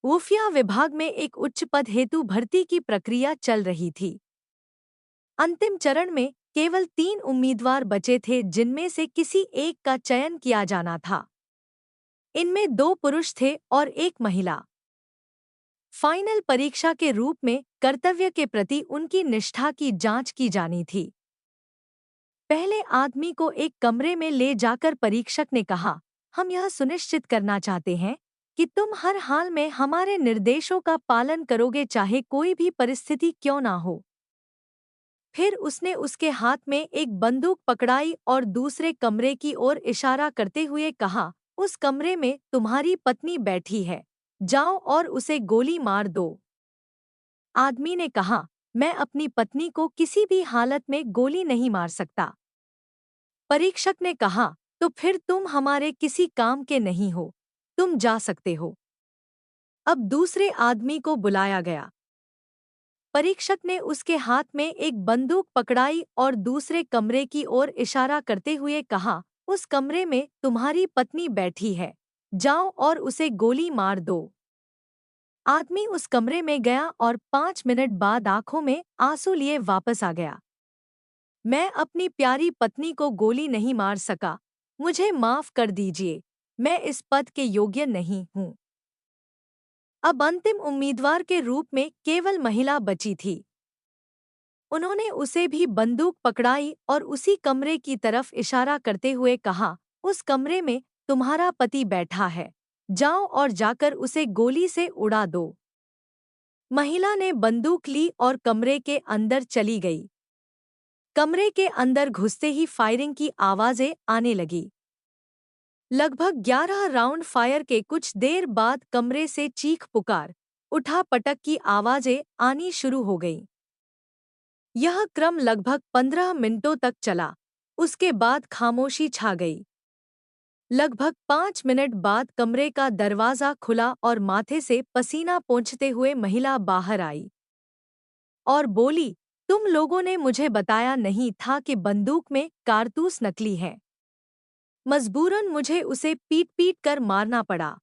खुफिया विभाग में एक उच्च पद हेतु भर्ती की प्रक्रिया चल रही थी। अंतिम चरण में केवल 3 उम्मीदवार बचे थे, जिनमें से किसी एक का चयन किया जाना था। इनमें 2 पुरुष थे और एक महिला। फाइनल परीक्षा के रूप में कर्तव्य के प्रति उनकी निष्ठा की जांच की जानी थी। पहले आदमी को एक कमरे में ले जाकर परीक्षक ने कहा, हम यह सुनिश्चित करना चाहते हैं कि तुम हर हाल में हमारे निर्देशों का पालन करोगे, चाहे कोई भी परिस्थिति क्यों ना हो। फिर उसने उसके हाथ में एक बंदूक पकड़ाई और दूसरे कमरे की ओर इशारा करते हुए कहा, उस कमरे में तुम्हारी पत्नी बैठी है, जाओ और उसे गोली मार दो। आदमी ने कहा, मैं अपनी पत्नी को किसी भी हालत में गोली नहीं मार सकता। परीक्षक ने कहा, तो फिर तुम हमारे किसी काम के नहीं हो, तुम जा सकते हो। अब दूसरे आदमी को बुलाया गया। परीक्षक ने उसके हाथ में एक बंदूक पकड़ाई और दूसरे कमरे की ओर इशारा करते हुए कहा, उस कमरे में तुम्हारी पत्नी बैठी है, जाओ और उसे गोली मार दो। आदमी उस कमरे में गया और 5 मिनट बाद आंखों में आंसू लिए वापस आ गया। मैं अपनी प्यारी पत्नी को गोली नहीं मार सका, मुझे माफ कर दीजिए, मैं इस पद के योग्य नहीं हूँ। अब अंतिम उम्मीदवार के रूप में केवल महिला बची थी। उन्होंने उसे भी बंदूक पकड़ाई और उसी कमरे की तरफ इशारा करते हुए कहा, उस कमरे में तुम्हारा पति बैठा है, जाओ और जाकर उसे गोली से उड़ा दो। महिला ने बंदूक ली और कमरे के अंदर चली गई। कमरे के अंदर घुसते ही फायरिंग की आवाजें आने लगी। लगभग 11 राउंड फायर के कुछ देर बाद कमरे से चीख पुकार, उठा पटक की आवाजें आनी शुरू हो गईं। यह क्रम लगभग 15 मिनटों तक चला। उसके बाद खामोशी छा गई। लगभग 5 मिनट बाद कमरे का दरवाजा खुला और माथे से पसीना पोंछते हुए महिला बाहर आई और बोली, तुम लोगों ने मुझे बताया नहीं था कि बंदूक में कारतूस नकली है। मजबूरन मुझे उसे पीट पीट कर मारना पड़ा।